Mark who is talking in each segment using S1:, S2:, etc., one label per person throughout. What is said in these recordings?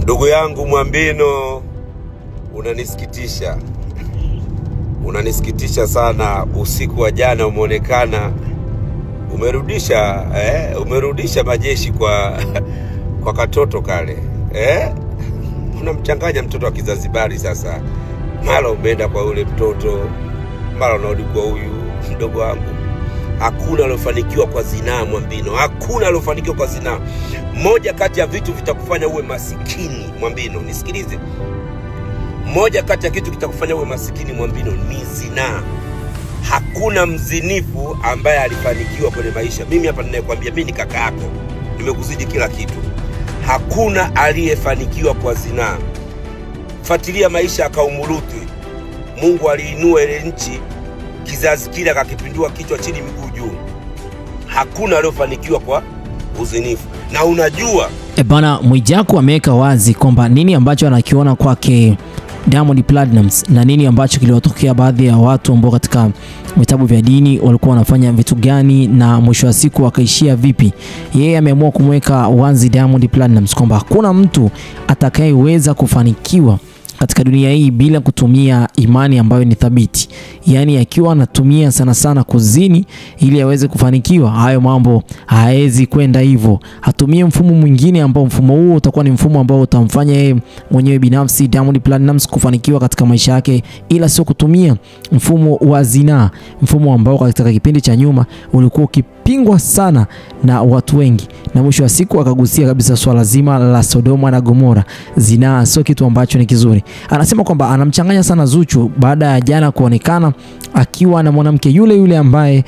S1: Ndugu yangu Mwambino, unanisikitisha sana. Usiku wa jana umeonekana umerudisha majeshi kwa katoto kale. Unamchanganya mtoto wa Kizanzibari sasa. Mara umeenda kwa yule mtoto, mara unarudi kwa huyu mdogo wangu. Hakuna alofanikiwa kwa zinaa Mwambino. Hakuna alofanikiwa kwa zinaa. Moja kati ya vitu vitakufanya uwe masikini Mwambino, nisikilize. Moja kati ya kitu kitakufanya uwe masikini Mwambino ni zinaa. Hakuna mzinifu ambaye alifanikiwa kwenye maisha. Mimi hapa ninayekwambia, mimi ni kaka yako, nimekuzidi kila kitu. Hakuna aliyefanikiwa kwa zinaa. Fuatilia maisha ya Kaumuluthi. Mungu aliinua ile nchi, kizazi kile akakipindua kichwa chini miguu juu. Hakuna aliyofanikiwa kwa uzinifu. Na unajua
S2: bana, Mwijaku ameweka wazi kwamba nini ambacho anakiona kwake Diamond Platnumz na nini ambacho kiliwatokea baadhi ya watu ambao katika vitabu vya dini walikuwa wanafanya vitu gani na mwisho wa siku wakaishia vipi. Yeye ameamua kumweka wazi Diamond Platnumz kwamba hakuna mtu atakayeweza kufanikiwa katika dunia hii bila kutumia imani ambayo ni thabiti. Yani akiwa anatumia sana kuzini ili aweze kufanikiwa, hayo mambo haezi kwenda hivyo. Hatumie mfumo mwingine ambao mfumo huo utakuwa ni mfumo ambao utamfanya yeye mwenyewe binafsi Diamond Platnumz kufanikiwa katika maisha yake, ila sio kutumia mfumo wa zinaa, mfumo ambao katika kipindi cha nyuma ulikuwa ukipingwa sana na watu wengi, na mwisho wa siku akagusia kabisa swala zima la Sodoma na Gomora. Zinaa sio kitu ambacho ni kizuri. Anasema kwamba anamchanganya sana Zuchu baada ya jana kuonekana akiwa na mwanamke yule ambaye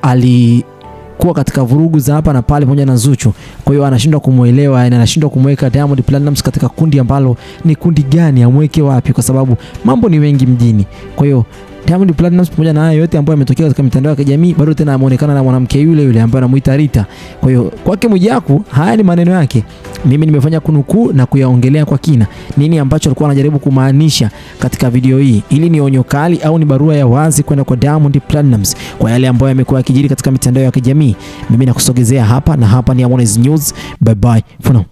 S2: alikuwa katika vurugu za hapa na pale pamoja na Zuchu. Kwa hiyo anashindwa kumuelewa na anashindwa kumweka Diamond Platnumz katika kundi ambalo ni kundi gani, amweke wapi, kwa sababu mambo ni wengi mjini. Kwa hiyo Diamond Platnumz pamoja na haya yote ambayo yametokea katika mitandao ya kijamii, bado tena ameonekana na mwanamke yule ambaye anamuita Rita. Kwa hiyo kwake Mwijaku, haya ni maneno yake. Mimi nimefanya kunukuu na kuyaongelea kwa kina nini ambacho alikuwa anajaribu kumaanisha katika video hii. Ili ni onyo kali au ni barua ya wazi kwenda kwa Diamond Platnumz kwa yale ambayo yamekuwa yakijiri katika mitandao ya kijamii. Mimi nakusogezea hapa, na hapa ni Harmonize News. Bye bye for now.